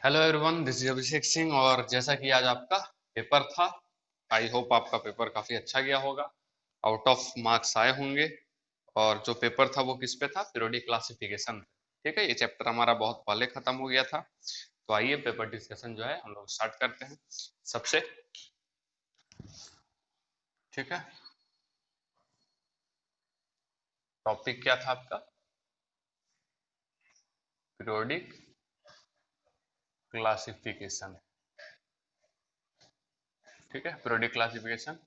Hello everyone, this is Abhishek Singh. और जैसा कि आज आपका पेपर था, आई होप आपका पेपर काफी अच्छा गया होगा। आउट ऑफ मार्क्स आए होंगे। और जो पेपर था वो किस पे था? Periodic classification. ठीक है, ये चैप्टर हमारा बहुत पहले खत्म हो गया था। तो आइए पेपर डिस्कशन जो है हम लोग स्टार्ट करते हैं सबसे। ठीक है, टॉपिक क्या था आपका? Periodic classification. ठीक है, periodic classification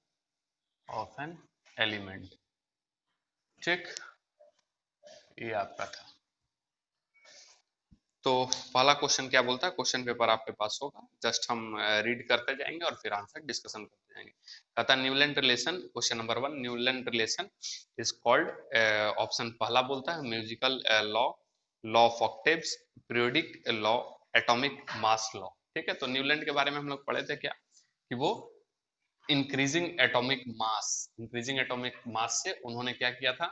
of an element. ठीक, ये आपका था। तो पहला क्वेश्चन क्या बोलता है? क्वेश्चन पेपर आपके पास होगा, जस्ट हम रीड करते जाएंगे और फिर आंसर डिस्कशन करते जाएंगे। कहता है Newland relation, question number 1, Newland relation is called, option पहला बोलता है musical law, law of octaves, periodic law, atomic mass law. ठीक है, तो न्यूलैंड के बारे में हम लोग पढ़े थे क्या, कि वो इंक्रीजिंग एटॉमिक मास से उन्होंने क्या किया था,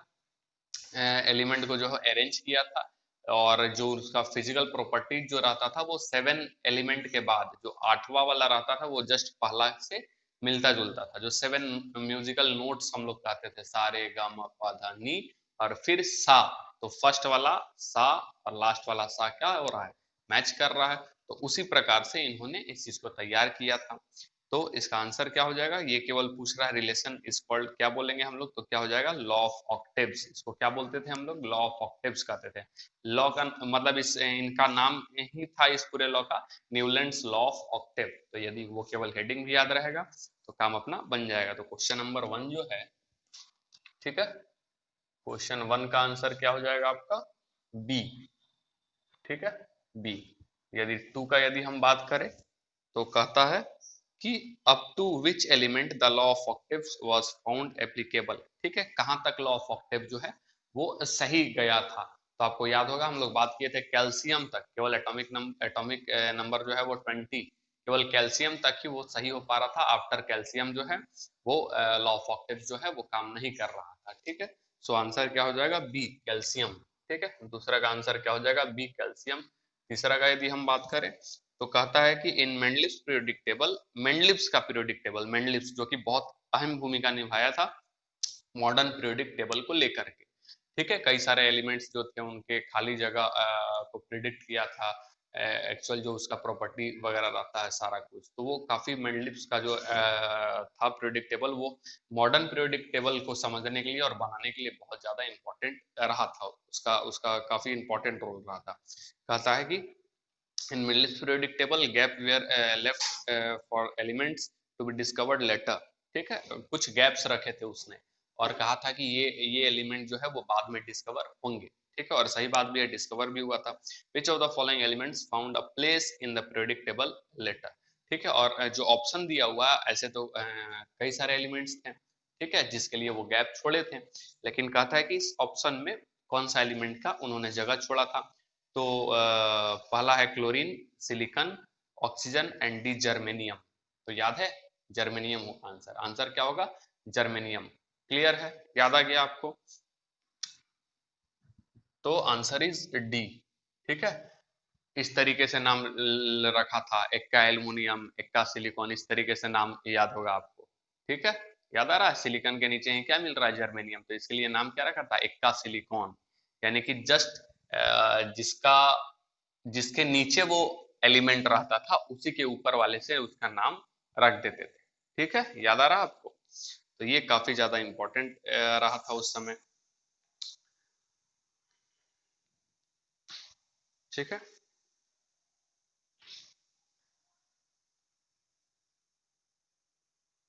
एलिमेंट को जो है अरेंज किया था। और जो उसका फिजिकल प्रॉपर्टी जो रहता था वो 7 एलिमेंट के बाद जो 8वां वाला रहता था वो जस्ट पहला से मिलता जुलता था। जो 7 म्यूजिकल नोट्स हम लोग कहते थे, सा रे गा मा पा धा नी और फिर सा। तो फर्स्ट वाला सा और लास्ट वाला सा क्या हो रहा है, मैच कर रहा है। तो उसी प्रकार से इन्होंने इस चीज को तैयार किया था। तो इसका आंसर क्या हो जाएगा? ये केवल पूछ रहा है रिलेशन इज कॉल्ड, क्या बोलेंगे हम लोग? तो क्या हो जाएगा? Law of octaves. इसको क्या बोलते थे हम लोग? लॉ ऑफ ऑक्टेव्स कहते थे। लॉ का मतलब इस इनका नाम ही था इस पूरे लॉ का, न्यूलैंड्स लॉ ऑफ ऑक्टेव। तो यदि वो केवल हेडिंग भी याद रहेगा तो काम अपना बन जाएगा। तो क्वेश्चन नंबर 1 जो है, ठीक है, क्वेश्चन 1 का आंसर क्या हो जाएगा आपका? बी। ठीक है, बी। यदि 2 का यदि हम बात करें तो कहता है कि up to which element the law of octaves was found applicable. ठीक है, कहां तक लॉ ऑफ ऑक्टेव जो है वो सही गया था। तो आपको याद होगा हम लोग बात किए थे कैल्शियम तक, केवल एटॉमिक नंबर जो है वो 20, केवल कैल्शियम तक ही वो सही हो पा रहा था। आफ्टर कैल्शियम जो है वो लॉ ऑफ ऑक्टेव जो है वो काम नहीं कर रहा था। ठीक है, सो आंसर क्या हो जाएगा? B, calcium. ठीक है, दूसरा का आंसर क्या हो जाएगा? B, calcium. तीसरा का यदि हम बात करें तो कहता है कि इन मेंडलिव्स पीरियोडिक टेबल, मेंडलिव्स का पीरियोडिक टेबल, मेंडलिव्स जो कि बहुत अहम भूमिका निभाया था मॉडर्न पीरियोडिक टेबल को लेकर के। ठीक है, कई सारे एलिमेंट्स जो थे उनके खाली जगह को प्रिडिक्ट किया था, एक्चुअल जो उसका प्रॉपर्टी वगैरह रहता है सारा कुछ। तो वो काफी मेंडलिव्स का जो था पीरियोडिक टेबल, वो मॉडर्न पीरियोडिक टेबल को समझने के लिए और बनाने के लिए बहुत ज्यादा इंपॉर्टेंट रहा था। उसका उसका काफी इंपॉर्टेंट रोल रहा था। कहता है कि in Mendeleev's periodic table gap were left for elements to be discovered later। ठीक है, कुछ गैप्स रखे थे उसने और कहा था कि ये एलिमेंट जो है वो बाद में डिस्कवर होंगे। ठीक है, और सही बात भी है, डिस्कवर भी हुआ था। Which of the following elements found a place in the periodic table later. ठीक है, और जो ऑप्शन दिया हुआ ऐसे तो कई सारे एलिमेंट्स थे, ठीक है, जिसके लिए वो गैप छोड़े थे। लेकिन कहता है कि इस ऑप्शन में कौन सा एलिमेंट का उन्होंने जगह छोड़ा था। तो पहला है chlorine, silicon, oxygen and D germanium. तो याद है, जर्मेनियम होगा आंसर। आंसर क्या होगा? जर्मेनियम। क्लियर है, याद आ गया आपको? तो आंसर इज डी। ठीक है, इस तरीके से नाम रखा था, एक्का एल्युमिनियम, एक्का सिलिकॉन, इस तरीके से नाम याद होगा आपको। ठीक है, याद आ रहा है? सिलिकॉन के नीचे ही क्या मिल रहा है? जर्मेनियम। तो इसके लिए नाम क्या रखा था? एक्का सिलिकॉन। यानी कि जस्ट जिसका जिसके नीचे वो एलिमेंट रहता था उसी के ऊपर वाले से उसका नाम रख देते थे। ठीक है, याद आ रहा आपको? तो ये काफी ज्यादा इंपॉर्टेंट रहा था उस समय। ठीक है,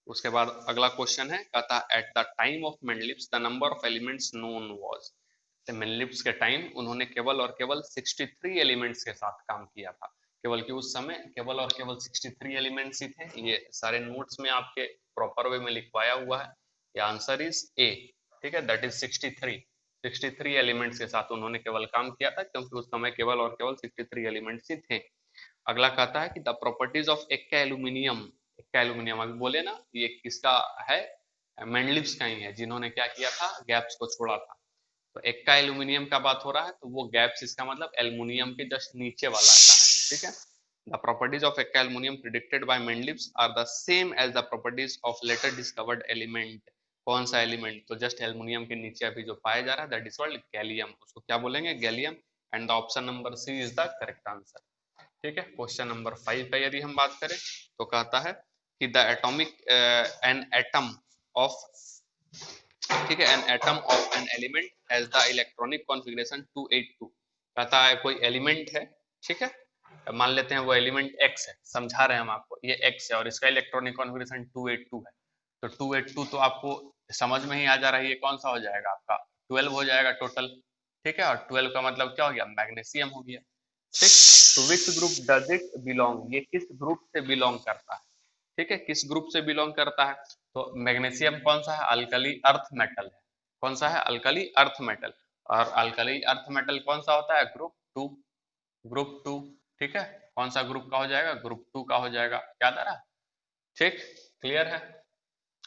उसके बाद अगला क्वेश्चन है, कहता है at the time of Mendeleev's the number of elements known was. Mendeleev's के टाइम उन्होंने केवल और केवल 63 एलिमेंट्स के साथ काम किया था। केवल कि उस समय केवल और केवल 63 एलिमेंट्स ही थे। ये सारे नोट्स में आपके प्रॉपर वे में लिखवाया हुआ है। ये आंसर इज ए। ठीक है, दैट इज 63 एलिमेंट्स के साथ उन्होंने केवल काम किया था, क्योंकि उस समय केवल और केवल 63 एलिमेंट्स ही थे। अगला कहता है कि the properties of Ekka aluminium. Ekka aluminium अभी बोले ना, ये किसका है? मेंडलिव्स का ही है, जिन्होंने क्या किया था? गैप्स को छोड़ा था। तो एक्का एल्यूमिनियम का बात हो रहा है, तो वो गैप्स इसका मतलब एल्युमिनियम के जस्ट नीचे वाला का है। ठीक है, The properties of aqua aluminum predicted by Mendeleev are the same as the properties of later discovered element. कौन सा एलिमेंट? तो जस्ट एल्युमिनियम के नीचे अभी जो पाया जा रहा है दैट इज कॉल्ड गैलियम, उसको क्या बोलेंगे? Gallium. And the option number C is the correct answer. ठीक है, क्वेश्चन नंबर 5 का यदि हम बात करें तो कहता है कि the atomic an atom of, ठीक है, an atom of an element has the electronic configuration 282। कहता है कोई एलिमेंट है, ठीक है, मान लेते हैं वो एलिमेंट x है, समझा रहे हैं हम आपको, ये x है और इसका इलेक्ट्रॉनिक कॉन्फ़िगरेशन 282 है। तो 282 तो आपको समझ में ही आ जा रहा है, ये कौन सा हो जाएगा आपका? 12 हो जाएगा टोटल। ठीक है, और 12 का मतलब क्या हो गया? मैग्नीशियम हो गया। ठीक, तो which group does it belong? ये किस ग्रुप से बिलोंग करता है? ठीक है, किस ग्रुप से बिलोंग करता है? तो मैग्नीशियम कौन सा है? अल्कली अर्थ मेटल है। कौन सा है? Alkali earth metal. और अल्कली अर्थ मेटल कौन सा होता है? ग्रुप 2। ग्रुप 2। ठीक है, कौन सा ग्रुप का हो जाएगा? ग्रुप 2 का हो जाएगा। याद आ रहा? ठीक, क्लियर है।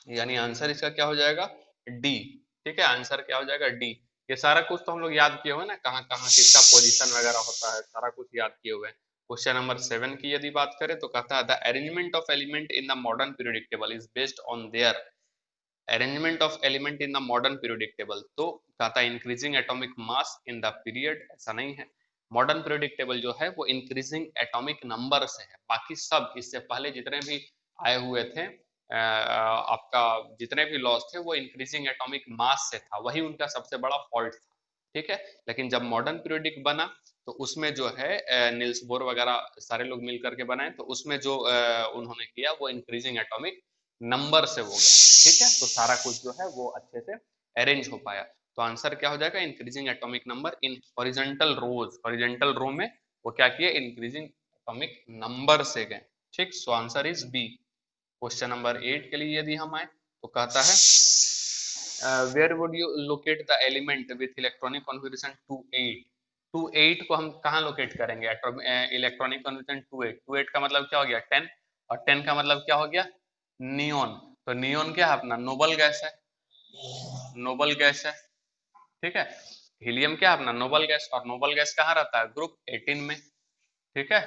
यानी आंसर इसका क्या हो जाएगा? डी। ठीक है, आंसर क्या हो जाएगा? डी। ये सारा कुछ तो हम लोग याद किए हुए ना, कहाँ कहाँ किसका पोजीशन वगैरह होता है, सारा कुछ याद किए हुए हैं। क्वेश्चन नंबर 7 की यदि बात करें तो कहता है the arrangement of element in the modern periodic table is based on their, arrangement of element in the modern periodic table. तो कहता है increasing atomic mass in the period, ऐसा नहीं है। मॉडर्न पीरियोडिक टेबल जो है वो इंक्रीजिंग एटॉमिक नंबर से है। बाकी सब इससे पहले जितने भी आए हुए थे आपका, जितने भी लॉस थे वो इंक्रीजिंग एटॉमिक मास से था, वही उनका सबसे बड़ा फॉल्ट था। ठीक है, लेकिन जब मॉडर्न पीरियोडिक बना तो उसमें जो है नील्स बोर वगैरह सारे लोग मिल करके बनाए, तो उसमें जो उन्होंने किया वो इंक्रीजिंग एटॉमिक नंबर से हो गया। ठीक है, तो सारा कुछ जो है वो अच्छे से अरेंज हो पाया। तो आंसर क्या हो जाएगा? Increasing atomic number in horizontal rows. Horizontal row में वो क्या किए? इंक्रीजिंग एटॉमिक नंबर से गए। ठीक, so answer is B. Question number 8 के लिए यदि हम आए तो कहता है where would you locate the element with electronic configuration 28। 28 को हम कहाँ लोकेट करेंगे? Electronic configuration 28। 28 का मतलब क्या हो गया? 10। और 10 का मतलब क्या हो गया? नियोन। तो नियोन क्या है अपना? नोबल गैस है। नोबल गैस है। ठीक है, हीलियम क्या है अपना? Noble gas. और नोबल गैस कहाँ रहता है? ग्रुप 18 में। ठीक है,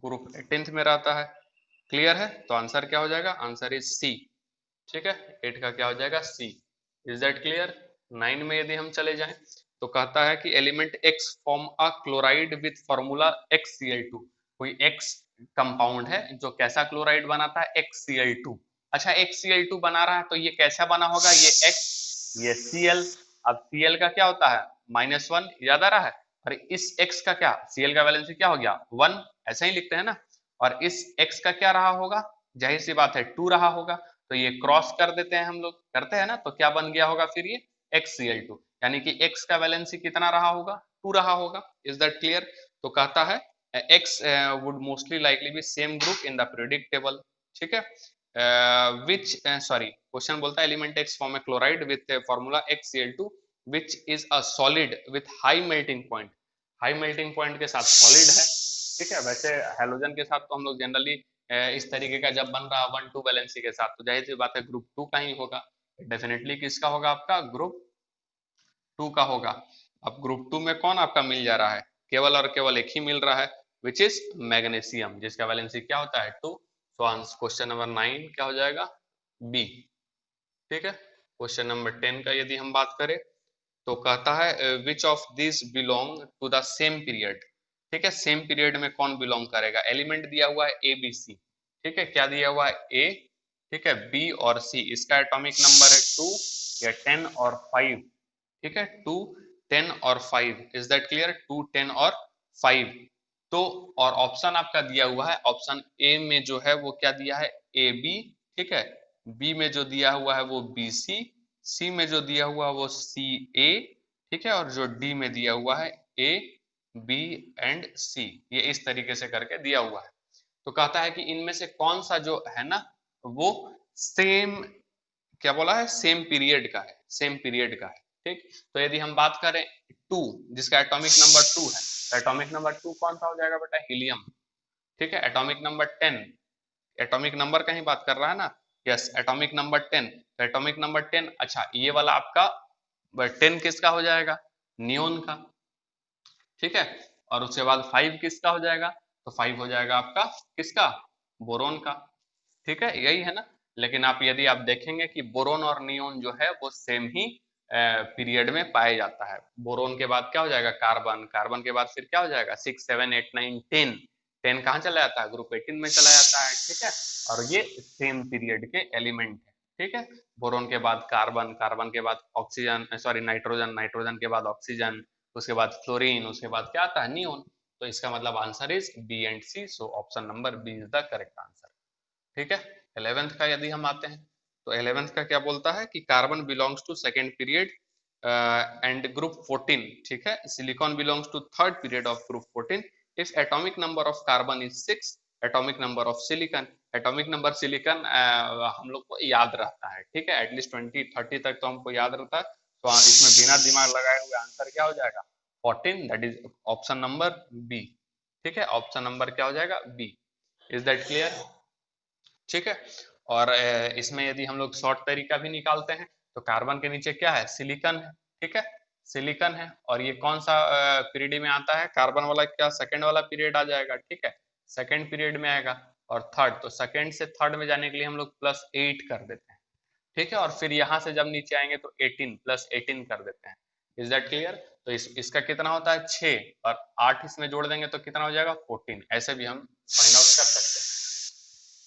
ग्रुप 18 में रहता है। क्लियर है, तो आंसर क्या हो जाएगा? Answer is C. ठीक है, 8 का क्या हो जाएगा? सी। Is that clear? 9 में यदि हम चले जाएं तो कहता है कि element X form a chloride with formula XCl2। कोई एक्स कंपाउंड है जो कैसा क्लोराइड बनाता है? XCl2। अच्छा, XCl2 बना रहा है तो ये कैसा बना होगा? ये X, ये Cl। अब Cl का क्या होता है? -1, याद आ रहा है? और इस X का क्या? Cl का वैलेंसी क्या हो गया? 1, ऐसा ही लिखते हैं ना। और इस X का क्या रहा होगा? जाहिर सी बात है 2 रहा होगा। तो ये क्रॉस कर देते हैं, हम लोग करते हैं ना, तो क्या बन गया होगा फिर? ये XCl2। यानी कि X का वैलेंसी कितना रहा होगा? 2 रहा होगा। Is that clear? तो कहता है X would mostly likely be same group in the periodic table। ठीक है, which sorry, क्वेश्चन बोलता है element X form a chloride with formula XCl2 which is a solid with high melting point। High melting point के साथ solid है। ठीक है, वैसे हैलोजन के साथ तो हम लोग जनरली इस तरीके का जब बन रहा है 1-2 वैलेंसी के साथ, तो जाहिर सी बात है ग्रुप 2 का ही होगा। डेफिनेटली किसका होगा? आपका ग्रुप 2 का होगा। अब ग्रुप 2 में कौन आपका मिल जा रहा है? केवल और केवल एक ही मिल रहा है, विच इज मैग्नीशियम, जिसका वैलेंसी क्या होता है? 2। सो आंसर क्वेश्चन नंबर 9 क्या हो जाएगा? बी। ठीक है, क्वेश्चन नंबर 10 का यदि हम बात करें तो कहता है which of this belong to the same period. ठीक है, सेम पीरियड में कौन बिलोंग करेगा? एलिमेंट दिया हुआ है ABC। ठीक है, क्या दिया हुआ है? A। ठीक है, B और C। इसका एटॉमिक नंबर है 2 या 10 और 5। ठीक है, 2, 10 और 5। Is that clear? 2, 10 और 5। तो और ऑप्शन आपका दिया हुआ है, ऑप्शन ए में जो है वो क्या दिया है? AB। ठीक है, बी में जो दिया हुआ है वो BC, सी में जो दिया हुआ है वो CA। ठीक है, और जो डी में दिया हुआ है A, B एंड C, ये इस तरीके से करके दिया हुआ है। तो कहता है कि इनमें से कौन सा जो है ना वो सेम, क्या बोला है? सेम पीरियड का है। सेम पीरियड का है। ठीक, तो यदि हम बात करें 2, जिसका एटॉमिक नंबर 2 है, तो एटॉमिक नंबर 2 कौन सा हो जाएगा बेटा? हीलियम। ठीक है, एटॉमिक नंबर 10, एटॉमिक नंबर का ही बात कर रहा है ना? Yes, atomic number 10। तो एटॉमिक नंबर 10, अच्छा ये वाला आपका 10 किसका हो जाएगा? नियोन का। ठीक है, और उसके बाद 5 किसका हो जाएगा? तो 5 हो जाएगा आपका किसका, बोरोन का, ठीक है, यही है ना। लेकिन आप यदि आप देखेंगे कि बोरोन और नियोन जो है वो सेम ही पीरियड में पाया जाता है। बोरोन के बाद क्या हो जाएगा, कार्बन, कार्बन के बाद फिर क्या हो जाएगा 6 7 8 9 10, 10 कहाँ चला जाता है, ग्रुप 18 में चला जाता है, ठीक है। और ये सेम पीरियड के एलिमेंट है, ठीक है। बोरोन के बाद कार्बन, कार्बन के बाद ऑक्सीजन, सॉरी नाइट्रोजन, नाइट्रोजन के बाद ऑक्सीजन, उसके बाद फ्लोरीन, उसके बाद क्या आता है, नियोन। तो इसका मतलब answer is B and C, so option number B is the correct answer, ठीक है। 11th का यदि हम आते हैं तो 11th का क्या बोलता है कि carbon belongs to second period and group 14, ठीक है। Silicon belongs to third period of group 14 if atomic number of carbon is 6, atomic number of silicon, atomic number silicon हम लोग को याद रहता है, ठीक है, एटलीस्ट 20 30 तक तो हमको याद रहता है। तो इसमें बिना दिमाग लगाए हुए आंसर क्या हो जाएगा 14, that is option number B, ठीक है। ऑप्शन नंबर क्या हो जाएगा बी, इज दैट क्लियर, ठीक है। और इसमें यदि हम लोग शॉर्ट तरीका भी निकालते हैं तो कार्बन के नीचे क्या है, सिलिकॉन है, ठीक है, सिलिकॉन है। और ये कौन सा पीरियड में आता है, कार्बन वाला क्या सेकंड वाला पीरियड आ जाएगा, ठीक है, सेकंड पीरियड में आएगा। और थर्ड, तो सेकंड से थर्ड में जाने के लिए हम लोग +8 कर देते हैं, ठीक है। और फिर यहाँ से जब नीचे आएंगे तो 18 +18 कर देते हैं, इज दैट क्लियर। तो इसका कितना होता है 6, और 8 इसमें जोड़ देंगे तो कितना हो जाएगा 14, ऐसे भी हम फाइंड आउट कर सकते हैं।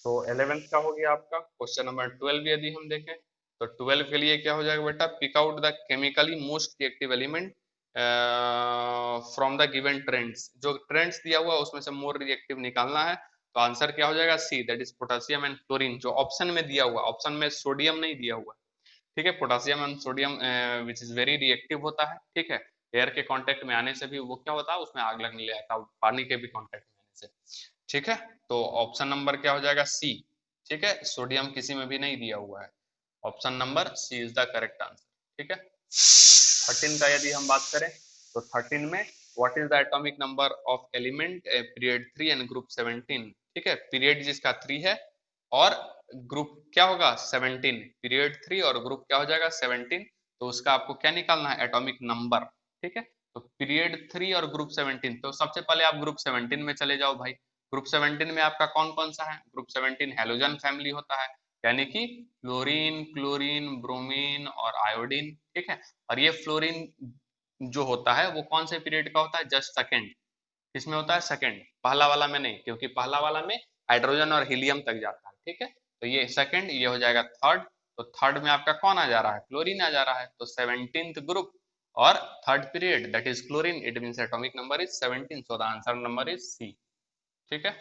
तो 11th का हो गया आपका। क्वेश्चन नंबर 12 यदि हम देखें तो 12 के लिए क्या हो जाएगा बेटा, pick out the chemically most reactive element from the given trends, जो ट्रेंड्स दिया हुआ है उसमें से मोर रिएक्टिव निकालना है। तो आंसर क्या हो जाएगा C, that is potassium and chlorine, जो ऑप्शन में दिया हुआ, ऑप्शन में सोडियम नहीं दिया हुआ, ठीक है। Potassium and sodium which is very reactive होता है, ठीक है। एयर के कांटेक्ट में आने से भी वो क्या होता है, उसमें आग लगने लगता है, पानी के भी कांटेक्ट में आने से, ठीक है। तो ऑप्शन नंबर क्या हो जाएगा सी, ठीक है, सोडियम किसी में भी नहीं दिया हुआ है, option number C is the correct answer, ठीक है। 13 का यदि हम बात करें तो 13 में what is the atomic number of element period 3 and group 17, ठीक है, पीरियड जिसका 3 है और ग्रुप क्या होगा 17, पीरियड 3 और ग्रुप क्या हो जाएगा 17, तो उसका आपको क्या निकालना है एटॉमिक नंबर, ठीक है। तो पीरियड 3 और ग्रुप 17, तो सबसे पहले आप ग्रुप 17 में चले जाओ भाई। ग्रुप 17 में आपका कौन कौन सा है, ग्रुप 17 हेलोजन फैमिली होता है, यानी कि फ्लोरीन, क्लोरीन, ब्रोमीन और आयोडीन, ठीक है। और ये फ्लोरीन जो होता है वो कौन से पीरियड का होता है, जस्ट सेकंड, किसमें होता है सेकंड, पहला वाला में नहीं, क्योंकि पहला वाला में हाइड्रोजन और हीलियम तक जाता है, ठीक है। तो ये सेकंड, ये हो जाएगा थर्ड, तो थर्ड में आपका कौन आ जा रहा है, क्लोरीन आ जा रहा है, तो 17th ग्रुप और third period that is chlorine, it means atomic number is 17, so the answer number is C, ठीक है।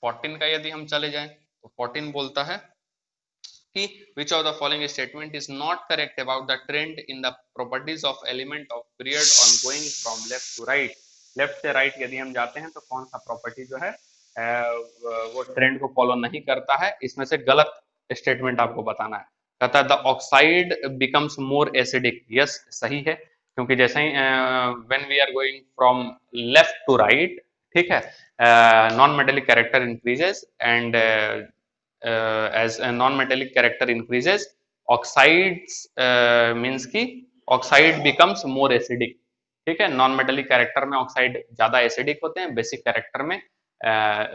14 का यदि हम चले जाएं तो 14 बोलता है कि which of the following statement is not correct about the trend in the properties of element of period on going from left to right, left से राइट यदि हम जाते हैं तो कौन सा प्रॉपर्टी जो है वो ट्रेंड को फॉलो नहीं करता है, इसमें से गलत स्टेटमेंट आपको बताना है। कहता है the oxide becomes more acidic, yes सही है, क्योंकि जैसे ही when we are going from left to right, ठीक है, non metallic character increases and as a non-metallic character increases, oxides means कि oxide becomes more acidic, ठीक है। नॉन मेटेलिक कैरेक्टर में ऑक्साइड ज्यादा एसिडिक होते हैं, बेसिक कैरेक्टर में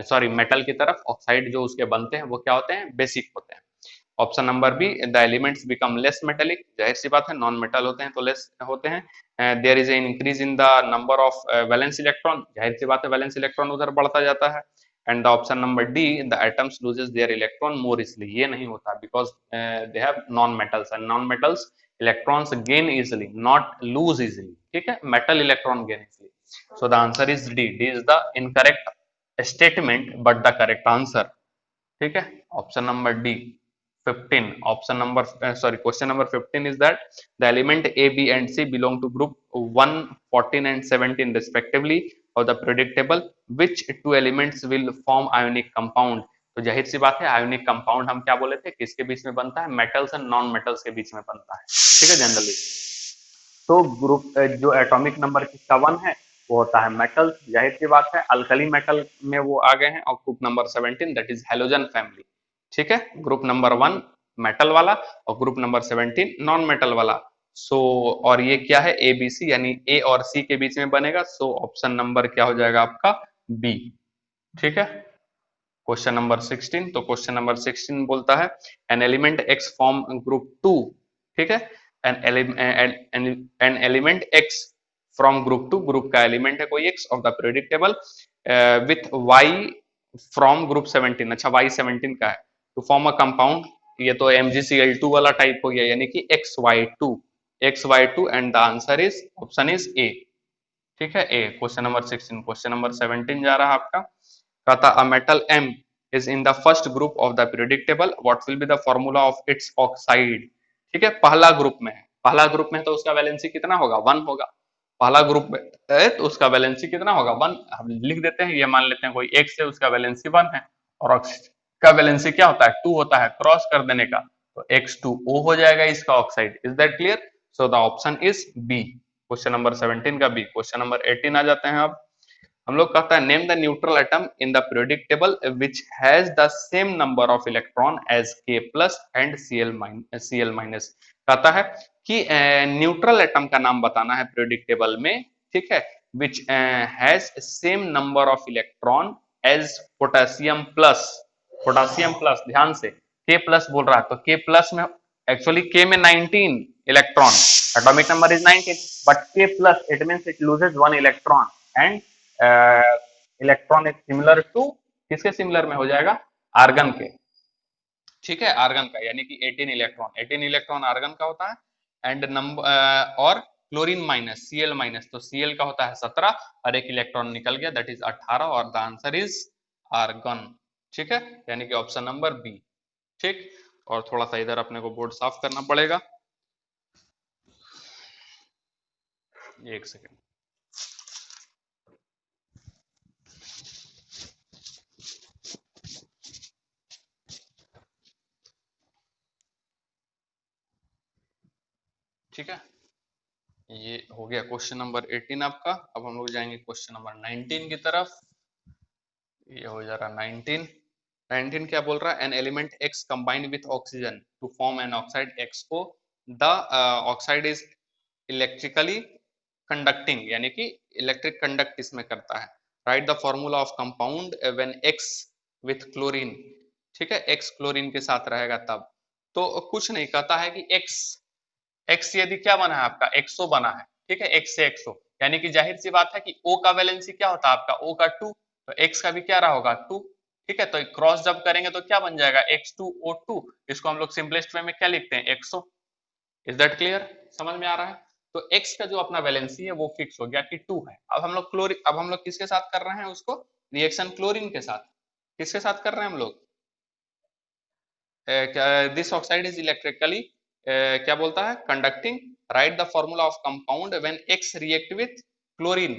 सॉरी मेटल की तरफ ऑक्साइड जो उसके बनते हैं वो क्या होते हैं, बेसिक होते हैं। Option number B, the elements become less metallic, जाहिर सी बात है नॉन मेटल होते हैं तो लेस होते हैं। There is a increase in the number of valence electron, जाहिर सी बात है वैलेंस इलेक्ट्रॉन उधर बढ़ता जाता है। And the option number D, the atoms loses there electron more easily, ये नहीं होता because they have non metals and non metals electrons gain easily not lose easily, ठीक है, metal electron gain easily, so the answer is D, D is the incorrect statement but the correct answer, ठीक है। Option number D 15, option number sorry question number 15 is that the element A, B and C belong to group 1, 14 and 17 respectively of the periodic table, which two elements will form ionic compound, तो जाहिर सी बात है ionic compound हम क्या बोले थे, किसके बीच में बनता है, मेटल्स एंड नॉन मेटल्स के बीच में बनता है, ठीक है जनरली। तो ग्रुप जो एटॉमिक नंबर किसका 1 है वो होता है मेटल, जाहिर सी बात है अल्कली मेटल में वो आ गए हैं। और group number 17 that is halogen family, ठीक है, ग्रुप नंबर 1 मेटल वाला और ग्रुप नंबर 17 नॉन मेटल वाला। सो और ये क्या है ए बी सी, यानी ए और सी के बीच में बनेगा, सो ऑप्शन नंबर क्या हो जाएगा आपका बी, ठीक है। क्वेश्चन नंबर 16, तो क्वेश्चन नंबर 16 बोलता है an element X form group 2, ठीक है। An element X from group 2, group का एलिमेंट है कोई X of the periodic table with Y from group 17, अच्छा वाई 17 का है, टू फॉर्म अ कंपाउंड, ये तो MgCl2 वाला टाइप हो गया, यानी कि XY2 and the answer is option is A, ठीक है ए। क्वेश्चन नंबर 16, क्वेश्चन नंबर 17 जा रहा है आपका, कहता a metal M is in the first group of the periodic table, what will be the formula of its oxide, ठीक है। पहला ग्रुप में है, पहला ग्रुप में है तो उसका वैलेंसी कितना होगा, 1 होगा। पहला ग्रुप में है तो उसका वैलेंसी कितना होगा, 1। हम लिख देते हैं, ये मान लेते हैं कोई X है, उसका वैलेंसी 1 है, और ऑक्सीजन का वैलेंसी क्या होता है, 2 होता है, क्रॉस कर देने का तो X2O हो जाएगा इसका oxide. Is that clear? So the option is B, question number 17 का बी। क्वेश्चन नंबर 18 आ जाते हैं अब, हम लोग कहता है name the neutral atom in the periodic table which has the same number of electron as K plus and Cl minus. कहता है कि न्यूट्रल एटम का नाम बताना है पीरियोडिक टेबल में, ठीक है, which has same number of electron as potassium plus, potassium plus, ध्यान से K प्लस बोल रहा है तो K प्लस में एक्चुअली K में 19 electron, atomic number is 19, but K plus it means it loses 1 electron and electron is similar to, किसके similar में हो जाएगा, आर्गन के, ठीक है, आर्गन का, यानी कि 18 इलेक्ट्रॉन, 18 इलेक्ट्रॉन आर्गन का होता है एंड नंबर और क्लोरीन माइनस Cl माइनस, तो Cl का होता है 17 और एक इलेक्ट्रॉन निकल गया, दैट इज 18 और द आंसर इज आर्गन, ठीक है, यानी कि ऑप्शन नंबर बी, ठीक। और थोड़ा सा इधर अपने को बोर्ड साफ करना पड़ेगा, एक सेकेंड। ठीक है, ये हो गया क्वेश्चन नंबर 18 आपका। अब हम लोग जाएंगे क्वेश्चन नंबर 19 की तरफ, ये हो जा रहा 19। 19 क्या बोल रहा है, an element X combined with oxygen to form an oxide XO, the oxide is electrically conducting, यानी कि इलेक्ट्रिक कंडक्ट इसमें करता है। Write the formula of compound when X with chlorine, ठीक है, X क्लोरीन के साथ रहेगा तब। तो कुछ नहीं, कहता है कि X यदि क्या बना है आपका, XO बना है, ठीक है, X से XO, यानी कि जाहिर सी बात है कि O का वैलेंसी क्या होता है आपका, O का 2, तो X का भी क्या रहा होगा 2, ठीक है। तो क्रॉस जब करेंगे तो क्या बन जाएगा, X2O2, इसको हम लोग सिंपलेस्ट वे में क्या लिखते हैं, XO। इज दैट क्लियर, समझ में आ रहा है? तो X का जो अपना वैलेंसी है वो फिक्स हो गया कि 2 है। अब हम लोग किसके साथ कर रहे हैं उसको, रिएक्शन क्लोरीन के साथ, किसके साथ कर रहे हैं हम लोग, दिस ऑक्साइड इज इलेक्ट्रिकली क्या बोलता है, conducting. Right the formula of compound when X react with chlorine,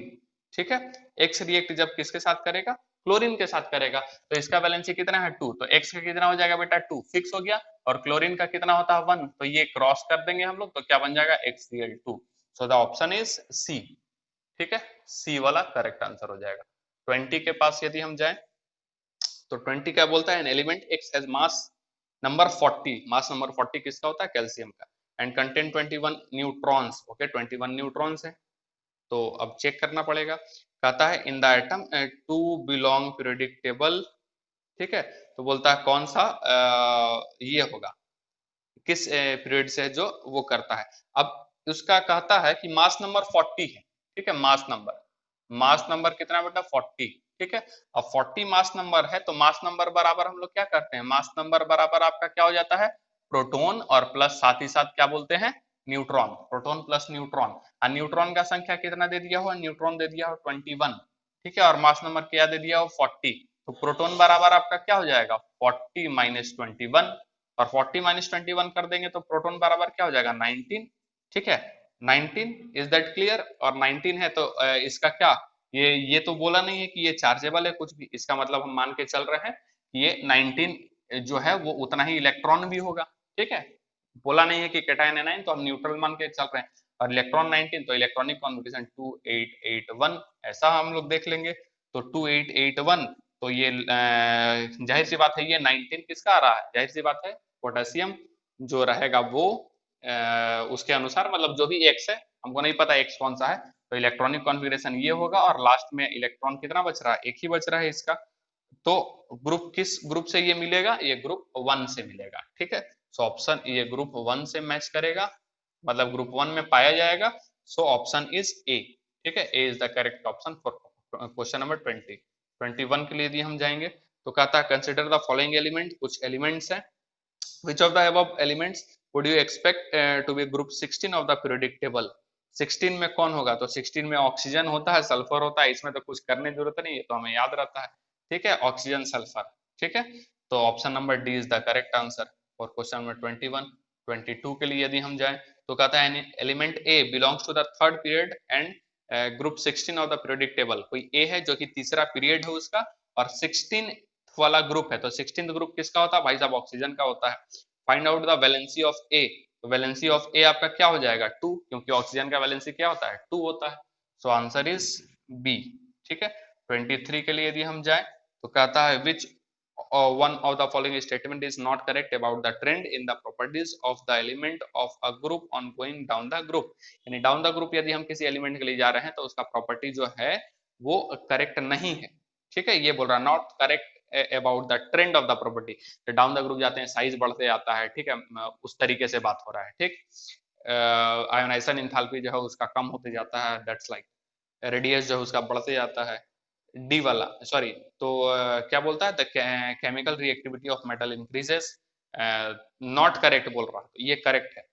ठीक है। X रिएक्ट जब किसके साथ करेगा, क्लोरीन के साथ करेगा, तो इसका वैलेंसी कितना है 2, तो X का कितना हो जाएगा बेटा 2, फिक्स हो गया, और क्लोरीन का कितना होता है 1, तो ये क्रॉस कर देंगे हम लोग, तो क्या बन जाएगा XCl2। So the option is C, ठीक है, सी वाला करेक्ट आंसर हो जाएगा। 20 के पास यदि हम जाए तो 20 क्या बोलता है, an element X has mass number 40, mass number 40 किसका होता है, कैल्शियम का, and contain 21 neutrons, okay 21 neutrons है। तो अब चेक करना पड़ेगा, कहता है in the atom to belong periodic table, ठीक है, तो बोलता है कौन सा ये होगा, किस पीरियड से जो वो करता है। अब उसका कहता है कि मास नंबर 40 है, ठीक है, मास नंबर कितना बेटा 40, ठीक है। अब 40 मास नंबर है तो मास नंबर बराबर हम लोग क्या करते हैं, मास नंबर बराबर आपका क्या हो जाता है, प्रोटॉन और प्लस साथ ही साथ क्या बोलते हैं, न्यूट्रॉन, प्रोटॉन प्लस न्यूट्रॉन, और न्यूट्रॉन का संख्या कितना दे दिया हो, न्यूट्रॉन दे दिया हो 21, ठीक है, और मास नंबर क्या दे दिया हो 40, तो प्रोटॉन बराबर आपका क्या हो जाएगा 40 माइनस 21, और 40 माइनस 21 कर देंगे तो प्रोटॉन बराबर क्या हो जाएगा 19, ठीक है, 19। Is that clear? और 19 है तो इसका क्या, ये तो बोला नहीं है कि ये चार्जेबल है कुछ भी, इसका मतलब हम मान के चल रहे हैं कि ये 19 जो है वो उतना ही इलेक्ट्रॉन भी होगा, ठीक है, बोला नहीं है कि कैटायन एनायन, तो हम न्यूट्रल मान के चल रहे हैं, और इलेक्ट्रॉन 19 तो इलेक्ट्रॉनिक कॉन्फिगरेशन 2881, ऐसा हम लोग देख लेंगे। तो 2881, तो ये जाहिर सी बात है ये 19 किसका आ रहा है, जाहिर सी बात है पोटेशियम जो रहेगा वो उसके अनुसार, मतलब जो भी एक्स है, हमको नहीं पता एक्स कौन सा है, तो इलेक्ट्रॉनिक कॉन्फिगरेशन ये होगा, और लास्ट में इलेक्ट्रॉन कितना बच रहा है, एक ही बच रहा है इसका, तो ग्रुप किस ग्रुप से ये मिलेगा, ये ग्रुप 1 से मिलेगा, ठीक है। सो ऑप्शन ये ग्रुप 1 से मैच करेगा, मतलब ग्रुप 1 में पाया जाएगा। सो ऑप्शन इज ए, ठीक है, A is the correct option for question number 20। 21 के लिए यदि हम जाएंगे तो कहता है कंसिडर द फॉलोइंग एलिमेंट, कुछ एलिमेंट्स हैं, which of the above elements would you expect to be group 16 of the periodic table। 16 में कौन होगा, तो 16 में ऑक्सीजन होता है, सल्फर होता है, इसमें तो कुछ करने की जरूरत नहीं है, तो हमें याद रहता है, ठीक है, ऑक्सीजन सल्फर, ठीक है। तो option number D is the correct answer for question number 21। 22 के लिए यदि हम जाएं तो कहता है element A belongs to the third period and group 16 of the periodic table. कोई ए है जो कि तीसरा पीरियड है उसका और 16 वाला ग्रुप है, तो 16th ग्रुप किसका होता है भाई साहब, ऑक्सीजन का होता है। Find out the valency of A, तो वैलेंसी ऑफ ए आपका क्या हो जाएगा 2, क्योंकि ऑक्सीजन का वैलेंसी क्या होता है 2 होता है। सो आंसर इज बी, ठीक है। 23 के लिए यदि हम जाए तो कहता है विच one of the following statement is not correct about the trend in the properties of the element of a group on going down the group। यानी डाउन द ग्रुप यदि हम किसी एलिमेंट के लिए जा रहे हैं तो उसका प्रॉपर्टी जो है वो करेक्ट नहीं है, ठीक है। ये बोल रहा है not correct about the trend of the property, तो डाउन द ग्रुप जाते हैं साइज बढ़ते जाता है, ठीक है, उस तरीके से बात हो रहा है, ठीक। आयोनाइजेशन इंथैल्पी जो है उसका कम होते जाता है, दैट्स लाइक रेडियस जो है उसका बढ़ते जाता है, डी वाला सॉरी। तो क्या बोलता है the chemical reactivity of metal increases, not correct बोल रहा है, तो ये करेक्ट है,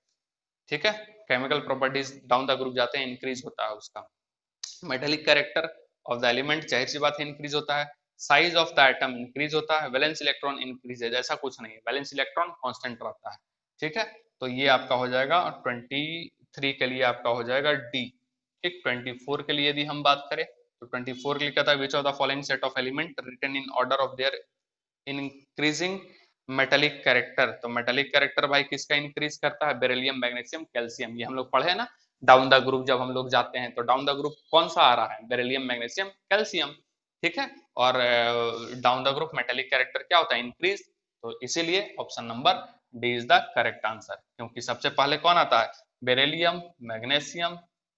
ठीक है। Chemical properties down the group जाते हैं इंक्रीज होता है उसका। Metallic character of the element जाहिर सी बात है इंक्रीज होता है। Size of the atom increase होता है, वैलेंस इलेक्ट्रॉन इंक्रीजेज, ऐसा कुछ नहीं है, वैलेंस इलेक्ट्रॉन कांस्टेंट रहता है, ठीक है। तो ये आपका हो जाएगा 23 के लिए आपका हो जाएगा डी, ठीक। 24 के लिए यदि हम बात करें तो 24 के लिए कहता है which of the following set of element written in order of their increasing metallic character. तो मेटेलिक कैरेक्टर भाई किसका इंक्रीज करता है, बेरिलियम, मैग्नीशियम, कैल्शियम, ये हम लोग पढ़े हैं ना। डाउन द ग्रुप जब हम लोग जाते हैं तो डाउन द ग्रुप कौन सा आ रहा है, बेरिलियम, मैग्नीशियम, कैल्शियम, ठीक है। और down the group metallic character क्या होता है इंक्रीज, तो इसीलिए option number D is the correct answer, क्योंकि सबसे पहले कौन आता है, बेरिलियम, मैग्नीशियम,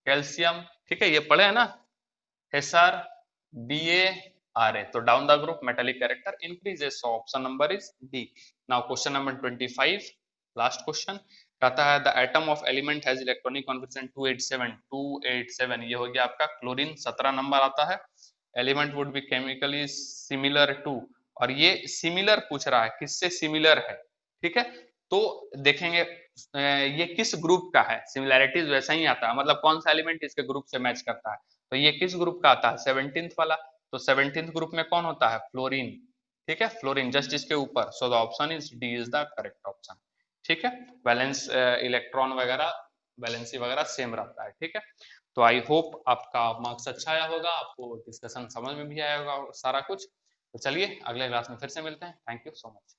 कैल्शियम, ठीक है, ये पढ़े हैं ना, एसआर, बीए, आरए। तो down the group metallic character increases, so option number is D. Now question number 25, last question, कहता है the atom of element has electronic configuration 287, ये हो गया आपका क्लोरीन, 17 नंबर आता है। Element would be chemically similar to, और ये सिमिलर पूछ रहा है, किससे सिमिलर है, ठीक है। तो देखेंगे ये किस ग्रुप का है, सिमिलैरिटीज वैसा ही आता है, मतलब कौन सा एलिमेंट इसके ग्रुप से मैच करता है, तो ये किस ग्रुप का आता है 17th वाला, तो 17th ग्रुप में कौन होता है फ्लोरीन, ठीक है, फ्लोरीन जस्ट इसके ऊपर। सो the option is D is the correct option, ठीक है। वैलेंस इलेक्ट्रॉन वगैरह वैलेंसी वगैरह सेम रहता है, ठीक है। तो आई होप आपका मार्क्स अच्छा आया होगा, आपको डिस्कशन समझ में भी आया होगा सारा कुछ। तो चलिए अगले क्लास में फिर से मिलते हैं, थैंक यू सो मच।